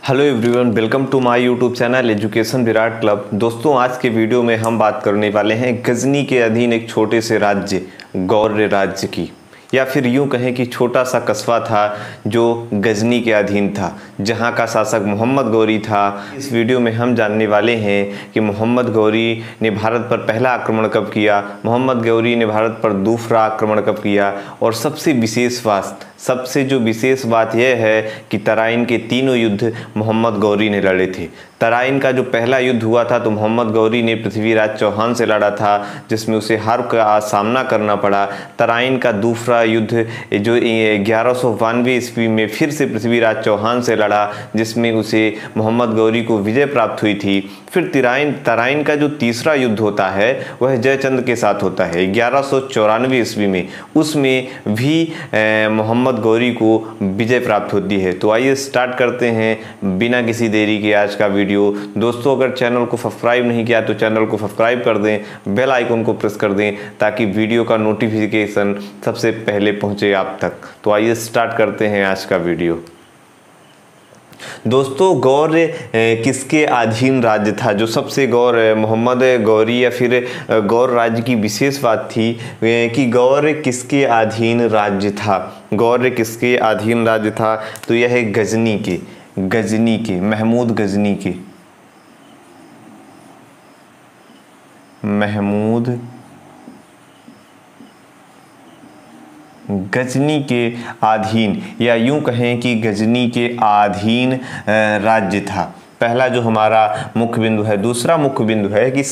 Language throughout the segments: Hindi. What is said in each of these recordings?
Hello everyone, welcome to my YouTube channel education Virat club. दोस्तों, आज के वीडियो में हम बात करने वाले हैं गजनी के अधीन एक छोटे से राज्य गौर्य राज्य की, या फिर यूं कहें कि छोटा सा कस्बा था जो गजनी के अधीन था, जहां का शासक मोहम्मद गौरी था। इस वीडियो में हम जानने वाले हैं कि मोहम्मद गौरी ने भारत पर पहला आक्रमण कब किया, मोहम्मद गौरी ने भारत पर दूसरा आक्रमण कब किया, और सबसे जो विशेष बात यह है कि तराइन के तीनों युद्ध मोहम्मद गौरी ने लड़े थे। तराइन का जो पहला युद्ध हुआ था तो मोहम्मद गौरी ने पृथ्वीराज चौहान से लड़ा था, जिसमें उसे हार का सामना करना पड़ा। तराइन का दूसरा युद्ध जो 1192 ईस्वी में फिर से पृथ्वीराज चौहान से लड़ा, जिसमें उसे मोहम्मद गौरी को विजय प्राप्त हुई थी। फिर तराइन का जो तीसरा युद्ध होता है वह जयचंद के साथ होता है 1194 ईस्वी में, उसमें भी मोहम्मद गौरी को विजय प्राप्त होती है। तो आइए स्टार्ट करते हैं बिना किसी देरी के आज का वीडियो। दोस्तों, अगर चैनल को सब्सक्राइब नहीं किया तो चैनल को सब्सक्राइब कर दें, बेल आइकन को प्रेस कर दें ताकि वीडियो का नोटिफिकेशन सबसे पहले पहुंचे आप तक। तो आइए स्टार्ट करते हैं आज का वीडियो। दोस्तों, गौर्य किसके अधीन राज्य था? जो सबसे मोहम्मद गौरी या फिर गौर राज्य की विशेष बात थी कि गौर्य किसके अधीन राज्य था। गौर्य किसके अधीन राज्य था? तो यह है गजनी के महमूद गजनी के अधीन, या यूं कहें कि गजनी के अधीन राज्य था। पहला जो हमारा मुख्य बिंदु है। दूसरा मुख्य बिंदु है कि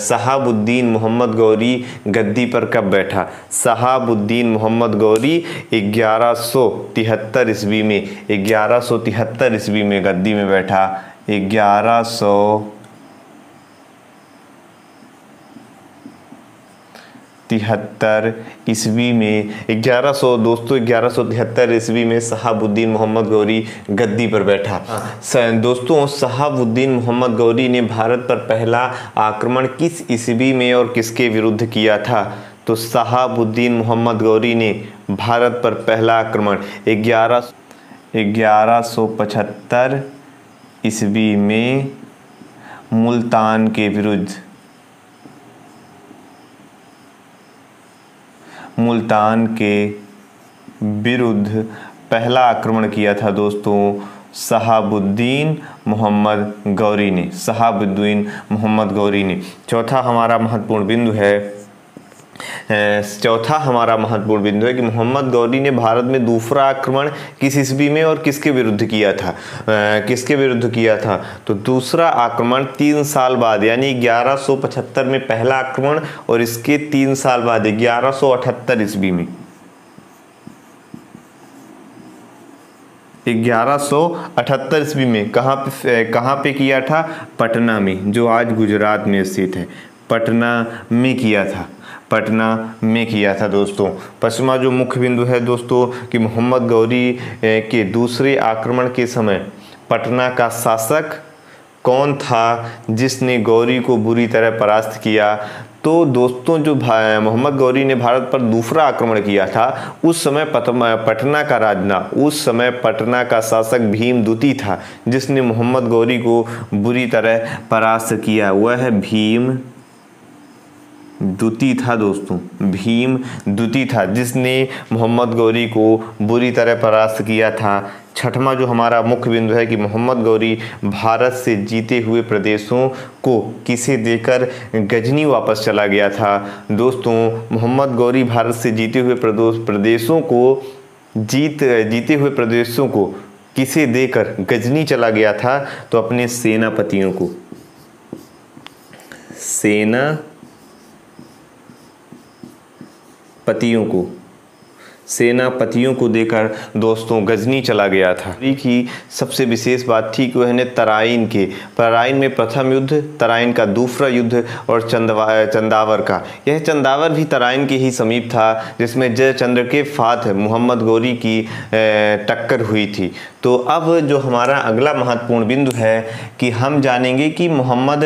शहाबुद्दीन मोहम्मद गौरी गद्दी पर कब बैठा। शहाबुद्दीन मोहम्मद गौरी 1173 ईस्वी में गद्दी में बैठा। 1173 ईस्वी में 1173 ईस्वी में शहाबुद्दीन मोहम्मद गौरी गद्दी पर बैठा। दोस्तों, शहाबुद्दीन मोहम्मद गौरी ने भारत पर पहला आक्रमण किस ईस्वी में और किसके विरुद्ध किया था? तो शहाबुद्दीन मोहम्मद गौरी ने भारत पर पहला आक्रमण 1175 ईस्वी में मुल्तान के विरुद्ध पहला आक्रमण किया था। दोस्तों, शहाबुद्दीन मोहम्मद गौरी ने। चौथा हमारा महत्वपूर्ण बिंदु है कि मोहम्मद गौरी ने भारत में दूसरा आक्रमण किस ईस्वी में और किसके विरुद्ध किया था? तो दूसरा आक्रमण 3 साल बाद, यानी 1175 में पहला आक्रमण और इसके 3 साल बाद 1178 ईस्वी में 1178 ईस्वी में कहाँ पे किया था? पटना में, जो आज गुजरात में स्थित है। पटना में किया था। दोस्तों, पश्चिमा जो मुख्य बिंदु है दोस्तों कि मोहम्मद गौरी के दूसरे आक्रमण के समय पटना का शासक कौन था जिसने गौरी को बुरी तरह परास्त किया? तो दोस्तों, जो मोहम्मद गौरी ने भारत पर दूसरा आक्रमण किया था उस समय पटना का शासक भीम द्वितीय था, जिसने मोहम्मद गौरी को बुरी तरह परास्त किया। वह है भीम द्वितीय था। दोस्तों, भीम द्वितीय था जिसने मोहम्मद गौरी को बुरी तरह परास्त किया था। छठवां जो हमारा मुख्य बिंदु है कि मोहम्मद गौरी भारत से जीते हुए प्रदेशों को किसे देकर गजनी वापस चला गया था। दोस्तों, मोहम्मद गौरी भारत से जीते हुए प्रदेशों को किसे देकर गजनी चला गया था? तो अपने सेनापतियों को देकर दोस्तों गजनी चला गया था। की सबसे विशेष बात थी कि वह तराइन में प्रथम युद्ध, तराइन का दूसरा युद्ध और चंदावर का। यह चंदावर भी तराइन के ही समीप था, जिसमें जयचंद्र के साथ मोहम्मद गौरी की टक्कर हुई थी। तो अब जो हमारा अगला महत्वपूर्ण बिंदु है कि हम जानेंगे कि मोहम्मद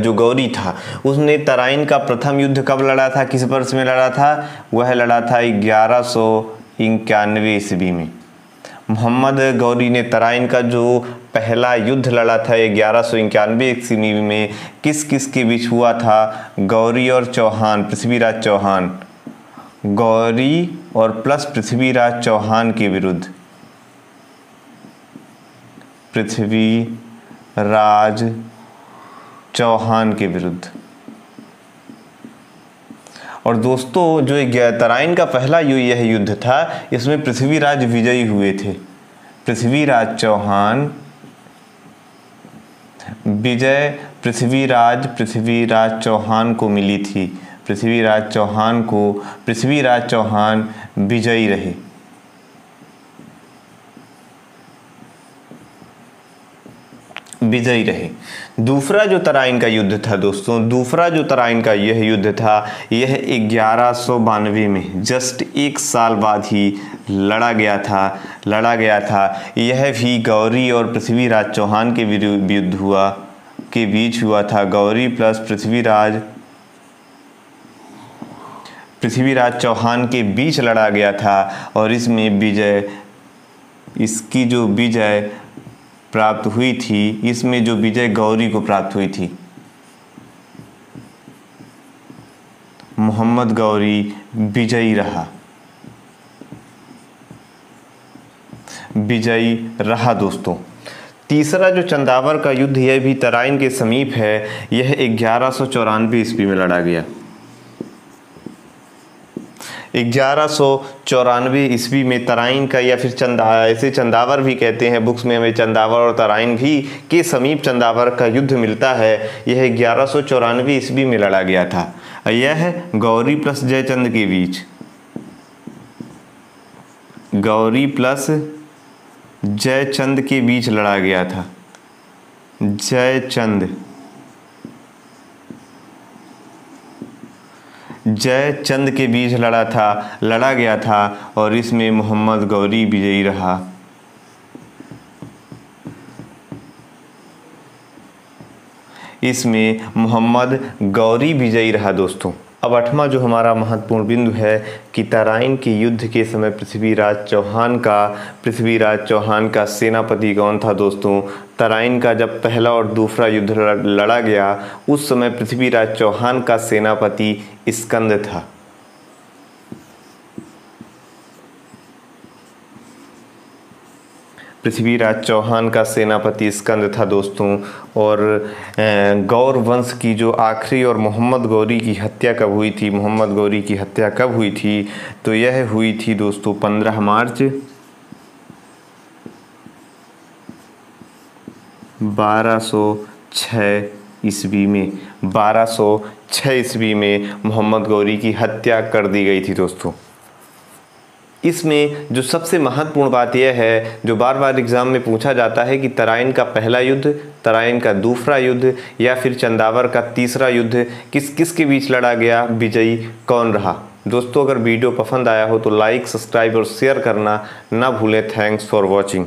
जो गौरी था उसने तराइन का प्रथम युद्ध कब लड़ा था, किस वर्ष में लड़ा था? वह लड़ा था 1191 ईस्वी में। मोहम्मद गौरी ने तराइन का जो पहला युद्ध लड़ा था 1191 ईस्वी में किस किस के बीच हुआ था? गौरी और चौहान, पृथ्वीराज चौहान, गौरी और प्लस पृथ्वीराज चौहान के विरुद्ध, पृथ्वीराज चौहान के विरुद्ध। और दोस्तों जो तराइन का पहला यह युद्ध था, इसमें पृथ्वीराज विजयी हुए थे। पृथ्वीराज चौहान विजय पृथ्वीराज चौहान को मिली थी। पृथ्वीराज चौहान विजयी रहे। दूसरा जो तराइन का युद्ध था दोस्तों, यह युद्ध था, यह 1192 में जस्ट एक साल बाद ही लड़ा गया था। यह भी गौरी और पृथ्वीराज चौहान के बीच हुआ था। गौरी प्लस पृथ्वीराज चौहान के बीच लड़ा गया था और इसमें इसकी जो विजय प्राप्त हुई थी, इसमें जो विजय गौरी को प्राप्त हुई थी। मोहम्मद गौरी विजयी रहा दोस्तों। तीसरा जो चंदावर का युद्ध, यह भी तराइन के समीप है। यह 1194 ईस्वी में लड़ा गया। 1194 ईस्वी में तराइन का, या फिर ऐसे चंदावर भी कहते हैं, बुक्स में हमें चंदावर और तराइन भी के समीप चंदावर का युद्ध मिलता है। यह 1194 ईस्वी में लड़ा गया था। यह गौरी प्लस जयचंद के बीच, गौरी प्लस जयचंद के बीच लड़ा गया था। जयचंद के बीच लड़ा गया था और इसमें मोहम्मद गौरी विजयी रहा। दोस्तों। अब 8वां जो हमारा महत्वपूर्ण बिंदु है कि तराइन के युद्ध के समय पृथ्वीराज चौहान का सेनापति कौन था दोस्तों? तराइन का जब पहला और दूसरा युद्ध लड़ा गया, उस समय पृथ्वीराज चौहान का सेनापति स्कंद था। पृथ्वीराज चौहान का सेनापति स्कंद था दोस्तों। और गौर वंश की जो आखिरी और मोहम्मद गौरी की हत्या कब हुई थी? तो यह हुई थी दोस्तों 15 मार्च 1206 ईस्वी में। 1206 ईस्वी में मोहम्मद गौरी की हत्या कर दी गई थी दोस्तों। इसमें जो सबसे महत्वपूर्ण बात यह है, जो बार बार एग्जाम में पूछा जाता है कि तराइन का पहला युद्ध, तराइन का दूसरा युद्ध या फिर चंदावर का तीसरा युद्ध किस के बीच लड़ा गया, विजयी कौन रहा? दोस्तों अगर वीडियो पसंद आया हो तो लाइक, सब्सक्राइब और शेयर करना ना भूलें। Thanks for watching.